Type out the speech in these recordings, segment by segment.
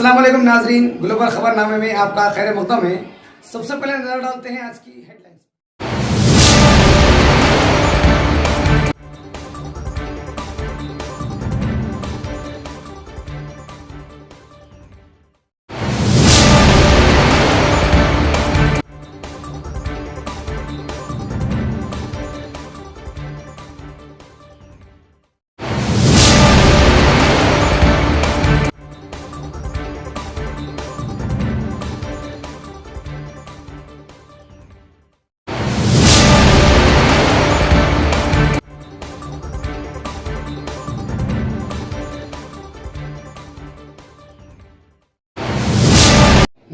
अस्सलाम वालेकुम नाजरीन, ग्लोबल खबरनामे में आपका खैर मक़दम है। सबसे पहले नजर डालते हैं आज की हेडलाइंस।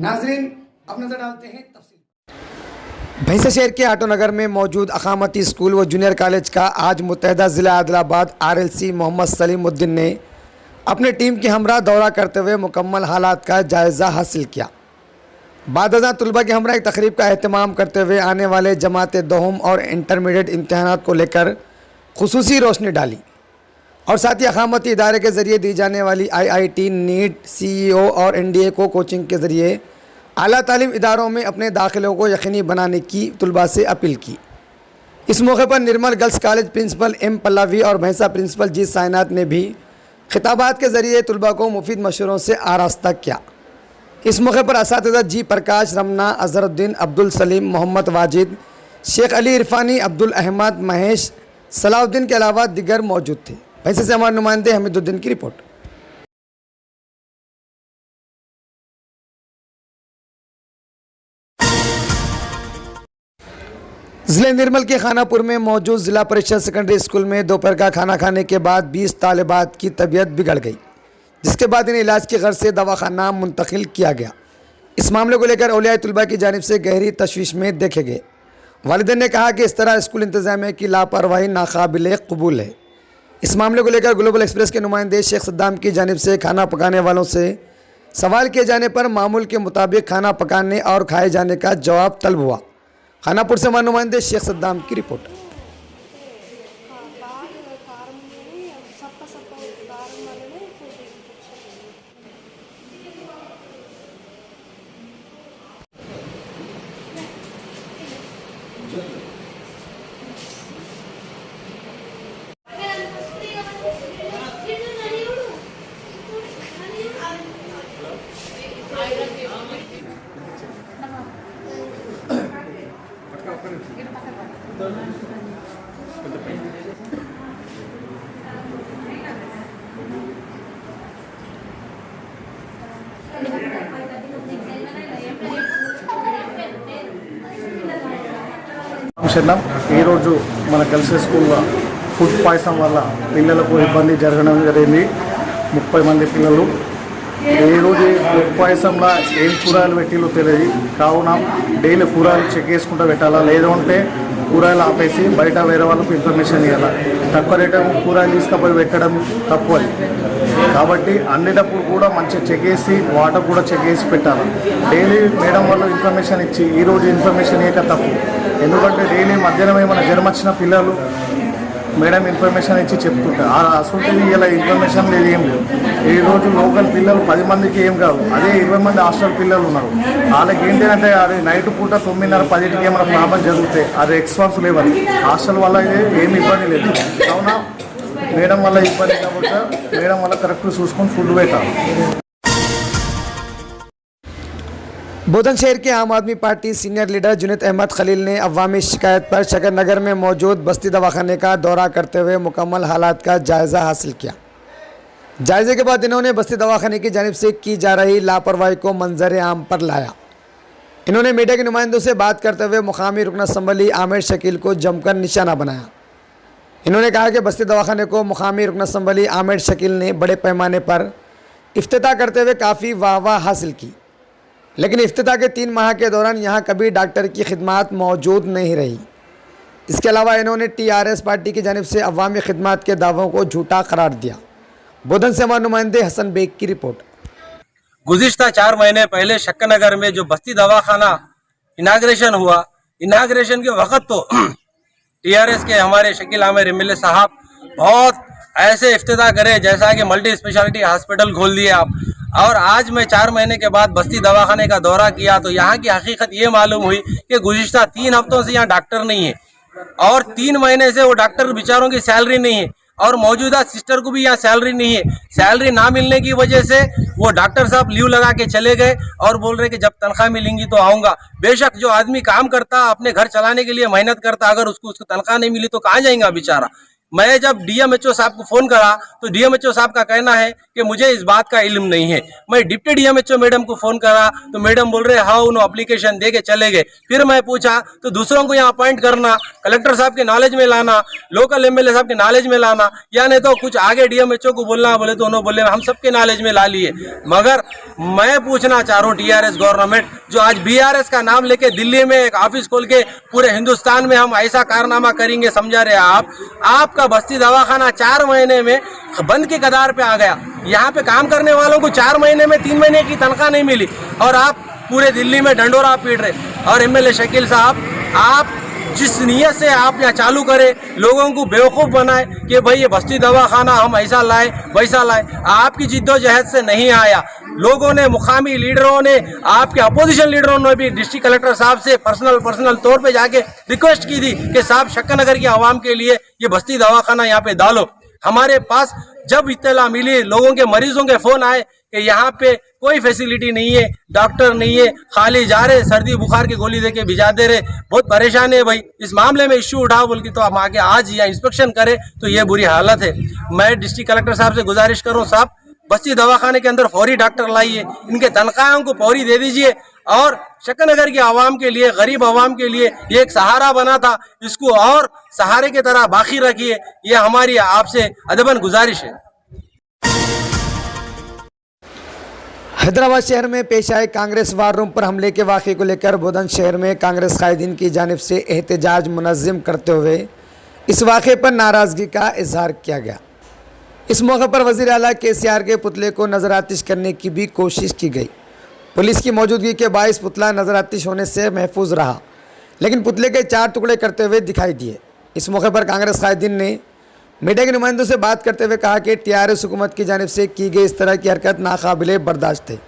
नाजरीन अब नजर डालते हैं तफसील। भैंसा शहर के आटो नगर में मौजूद अकामती स्कूल व जूनियर कॉलेज का आज मुत्तहदा ज़िला आदिलाबाद RLC मोहम्मद सलीमुद्दीन ने अपने टीम के हमरा दौरा करते हुए मुकम्मल हालात का जायज़ा हासिल किया। बाद अज़ां तलबा के हमरा एक तकरीब का अहतमाम करते हुए आने वाले जमात दोहम और इंटरमीडिएट इम्तहानात को लेकर खुसूसी रोशनी डाली और साथ ही अकामती इदारे के ज़रिए दी जाने वाली IIT, नीट, CEO और NDA को कोचिंग के ज़रिए आला तालीम इदारों में अपने दाखिलों को यकीनी बनाने की तलबा से अपील की। इस मौके पर Nirmal girls college principal M Pallavi और भैंसा प्रिंसिपल G साइनात ने भी खिताबात के ज़रिए तलबा को मुफीद मशवरों से आरास्ता किया। इस मौके पर असातिज़ा G प्रकाश, रमना, अज़हरुद्दीन, अब्दुल सलीम, मोहम्मद वाजिद, शेख अली इरफानी, अब्दुल अहमद, महेश, सलाउद्दीन के अलावा दिगर मौजूद थे। भैंसा से हमारे नुमाइंदे हमीदुद्दीन की रिपोर्ट। ज़िले निर्मल के खानापुर में मौजूद ज़िला परिषद सेकेंडरी स्कूल में दोपहर का खाना खाने के बाद 20 तालिबात की तबीयत बिगड़ गई, जिसके बाद इन्हें इलाज की गर्ज से दवाखाना मुंतकिल किया गया। इस मामले को लेकर औलिया तलबा की जानिब से गहरी तशवीश में देखे गए। वालिदैन ने कहा कि इस तरह स्कूल इंतज़ामिया की लापरवाही नाकाबिले कबूल है। इस मामले को लेकर ग्लोबल एक्सप्रेस के नुमाइंदे शेख सद्दाम की जानिब से खाना पकाने वालों से सवाल किए जाने पर मामूल के मुताबिक खाना पकाने और खाए जाने का जवाब तलब हुआ। खानापुर से हमारे नुमाइंदे शेख सद्दाम की रिपोर्ट। ఈరోజు మన గర్ల్స్ స్కూల్లో ఫుడ్ పాయిజన్ వల్ల పిల్లలకు ఇబ్బంది జరగడం జరిగింది. 30 మంది పిల్లలు ఈరోజు ఫుడ్ పాయిజన్లో ఏం కూరగాయలు పెట్టిలో తెలియదు. కావున డైలీ కూరగాయలు చెక్ చేసుకుంటూ పెట్టాలా, లేదంటే కూరగాయలు ఆపేసి బయట వేరే వాళ్ళకు ఇన్ఫర్మేషన్ ఇవ్వాలి. తక్కువ రేటు కూరగాయలు తీసుకుపోయి పెట్టడం తప్పు అది. కాబట్టి అన్నిటప్పుడు కూడా మంచిగా చెక్ చేసి వాటర్ కూడా చెక్ చేసి పెట్టాలి. డైలీ మేడం వాళ్ళు ఇన్ఫర్మేషన్ ఇచ్చి ఈరోజు ఇన్ఫర్మేషన్ ఇవ్వక తప్పు. ఎందుకంటే డైలీ మధ్యాహ్నం ఏమైనా జ్వరం వచ్చిన పిల్లలు మేడం ఇన్ఫర్మేషన్ ఇచ్చి చెప్తుంటారు. అసలు ఇలా ఇన్ఫర్మేషన్ లేదు, ఏం లేదు. ఈరోజు లోకల్ పిల్లలు 10 మందికి ఏం కాదు, అదే 20 మంది హాస్టల్ పిల్లలు ఉన్నారు. వాళ్ళకి ఏంటంటే అది నైట్ పూట 9:30, 10కి ఏమైనా ప్రాబ్లం జరిగితే అది ఎక్స్పర్ట్స్ లేవని హాస్టల్ వల్ల ఏమి ఇబ్బంది లేదు. కావున మేడం వల్ల ఇబ్బంది కాబట్టి మేడం వల్ల కరెక్ట్ చూసుకొని ఫుడ్ పెట్టాలి. बोधन शहर के आम आदमी पार्टी सीनियर लीडर जुनैद अहमद खलील ने अवामी शिकायत पर शकन नगर में मौजूद बस्ती दवाखाने का दौरा करते हुए मुकम्मल हालात का जायज़ा हासिल किया। जायजे के बाद इन्होंने बस्ती दवाखाने की जानिब से की जा रही लापरवाही को मंजर आम पर लाया। इन्होंने मीडिया के नुमाइंदों से बात करते हुए मुकामी रुकन असम्बली आमिर शकील को जमकर निशाना बनाया। इन्होंने कहा कि बस्ती दवाखाने को मुकामी रुकन असम्बली आमिर शकील ने बड़े पैमाने पर इफ्तिताह करते हुए काफ़ी वाह हासिल की, लेकिन इफ्तिताह के 3 माह के दौरान यहाँ कभी डॉक्टर की खिदमत मौजूद नहीं रही। इसके अलावा इन्होंने TRS पार्टी की जानिब से अवामी खिदमत के दावों को झूठा करार दिया। बोधन से हमारे नुमाइंदे हसन बेग की रिपोर्ट। गुज़िश्ता 4 महीने पहले शक्कर नगर में जो बस्ती दवाखाना इनाग्रेशन हुआ, इनाग्रेशन के वक्त तो TRS के हमारे शकील आमिर MLA साहब बहुत ऐसे इफ्तिताह करे जैसा कि मल्टी स्पेशलिटी हॉस्पिटल खोल दिए आप। और आज मैं 4 महीने के बाद बस्ती दवाखाने का दौरा किया तो यहाँ की हकीकत ये मालूम हुई कि गुज़िश्ता 3 हफ्तों से यहाँ डॉक्टर नहीं है और 3 महीने से वो डॉक्टर बेचारों की सैलरी नहीं है और मौजूदा सिस्टर को भी यहाँ सैलरी नहीं है। सैलरी ना मिलने की वजह से वो डॉक्टर साहब लीव लगा के चले गए और बोल रहे कि जब तनख्वाह मिलेंगी तो आऊँगा। बेशक जो आदमी काम करता अपने घर चलाने के लिए मेहनत करता, अगर उसको तनख्वाह नहीं मिली तो कहाँ जाएगा बेचारा। मैं जब डीएमएचओ साहब को फ़ोन करा तो डीएमएचओ साहब का कहना है कि मुझे इस बात का इल्म नहीं है। मैं डिप्टी डीएमएचओ मैडम को फ़ोन करा तो मैडम बोल रहे हाँ उन्होंने एप्लीकेशन दे के चले गए। फिर मैं पूछा तो दूसरों को यहाँ अपॉइंट करना, कलेक्टर साहब के नॉलेज में लाना, लोकल एमएलए साहब के नॉलेज में लाना, या नहीं तो कुछ आगे डीएमएचओ को बोलना बोले तो उन्होंने बोले हम सबके नॉलेज में ला लिए। मगर मैं पूछना चाह रहा हूँ टीआरएस गवर्नमेंट जो आज बीआरएस का नाम लेके दिल्ली में एक ऑफिस खोल के पूरे हिंदुस्तान में हम ऐसा कारनामा करेंगे समझा रहे आपका बस्ती दवाखाना 4 महीने में बंद के कगार पे आ गया। यहाँ पे काम करने वालों को 4 महीने में 3 महीने की तनख्वाह नहीं मिली और आप पूरे दिल्ली में डंडोरा पीट रहे। और एमएलए शकील साहब आप जिस नीयत से आप यहाँ चालू करे लोगों को बेवकूफ़ बनाए कि भाई ये बस्ती दवाखाना हम ऐसा लाए वैसा लाए, आपकी जिद्दोजहद से नहीं आया। लोगों ने, मुकामी लीडरों ने, आपके अपोजिशन लीडरों ने भी डिस्ट्रिक्ट कलेक्टर साहब से पर्सनल तौर पे जाके रिक्वेस्ट की थी कि साहब शक्करनगर की आवाम के लिए ये बस्ती दवाखाना यहाँ पे डालो। हमारे पास जब इत्तला मिली, लोगों के मरीजों के फ़ोन आए कि यहाँ पे कोई फैसिलिटी नहीं है, डॉक्टर नहीं है, खाली जा रहे सर्दी बुखार की गोली देके भिजा दे रहे, बहुत परेशान है भाई। इस मामले में इश्यू उठाओ बोल के तो हम आगे आज या इंस्पेक्शन करें तो ये बुरी हालत है। मैं डिस्ट्रिक्ट कलेक्टर साहब से गुजारिश करूँ साहब बस्ती दवाखाने के अंदर फौरी डॉक्टर लाइए, इनके तनख्वाहों को फौरी दे दीजिए और शक्करनगर की आवाम के लिए, गरीब आवाम के लिए ये एक सहारा बना था, इसको और सहारे की तरह बाकी रखिए। ये हमारी आपसे अदबन गुजारिश है। हैदराबाद शहर में पेश आए कांग्रेस वार रूम पर हमले के वाक़े को लेकर बुलंद शहर में कांग्रेस कायदीन की जानिब से एहतजाज मुनज़्ज़म करते हुए इस वाक़े पर नाराज़गी का इजहार किया गया। इस मौके पर वज़ीर आला केसीआर के पुतले को नज़र आतिश करने की भी कोशिश की गई। पुलिस की मौजूदगी के बायस पुतला नज़र आतिश होने से महफूज रहा, लेकिन पुतले के 4 टुकड़े करते हुए दिखाई दिए। इस मौके पर कांग्रेस कायदीन ने मीडिया के नुमाइंदों से बात करते हुए कहा कि टीआरएस हुकूमत की जानिब से की गई इस तरह की हरकत नाकाबिले बर्दाश्त है।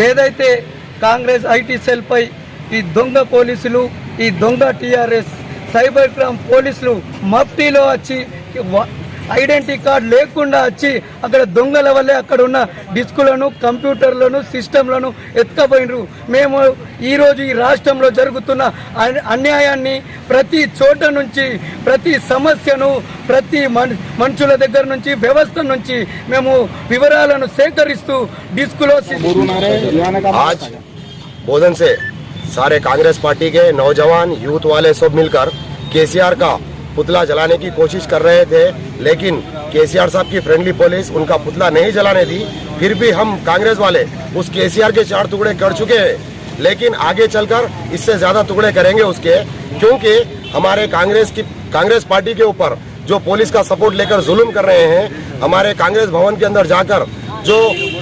ఏదైతే కాంగ్రెస్ ఐటీ సెల్ పై ఈ దొంగ పోలీసులు, ఈ దొంగ టీఆర్ఎస్ సైబర్ క్రైమ్ పోలీసులు మఫ్టీలో వచ్చి ఐడెంటిటీ కార్డు లేకుండా వచ్చి అక్కడ దొంగల వల్లే అక్కడ ఉన్న డిస్కులను, కంప్యూటర్లను, సిస్టంలను ఎత్తుకపోయినరు. మేము ఈరోజు ఈ రాష్ట్రంలో జరుగుతున్న అన్యాయాన్ని ప్రతి చోట నుంచి, ప్రతి సమస్యను, ప్రతి మనుషుల దగ్గర నుంచి, వ్యవస్థ నుంచి మేము వివరాలను సేకరిస్తూ డిస్కులో आज बोधन से सारे कांग्रेस पार्टी के नौजवान यूथ वाले सब मिलकर केसीआर का पुतला जलाने की कोशिश कर रहे थे, लेकिन केसीआर साहब की फ्रेंडली पुलिस उनका पुतला नहीं जलाने दी। फिर भी हम कांग्रेस वाले उस केसीआर के 4 टुकड़े कर चुके हैं, लेकिन आगे चलकर इससे ज्यादा टुकड़े करेंगे उसके, क्योंकि हमारे कांग्रेस पार्टी के ऊपर जो पुलिस का सपोर्ट लेकर जुल्म कर रहे हैं, हमारे कांग्रेस भवन के अंदर जाकर जो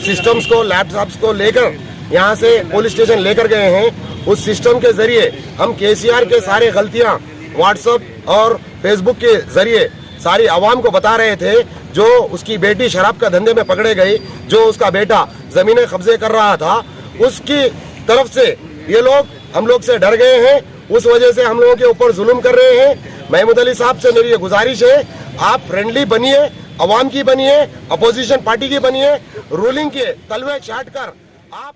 सिस्टम्स को, लैपटॉप्स को लेकर यहाँ से पुलिस स्टेशन लेकर गए हैं, उस सिस्टम के जरिए हम केसीआर के सारे गलतियाँ व्हाट्सएप और फेसबुक के जरिए सारी आवाम को बता रहे थे। जो उसकी बेटी शराब का धंधे में पकड़े गई, जो उसका बेटा जमीनें कब्जे कर रहा था, उसकी तरफ से ये लोग हम लोग से डर गए हैं, उस वजह से हम लोगों के ऊपर जुल्म कर रहे हैं। महमूद अली साहब से मेरी ये गुजारिश है, आप फ्रेंडली बनिए, अवाम की बनिए, अपोजिशन पार्टी की बनिए, रूलिंग के तलवे चाट कर आप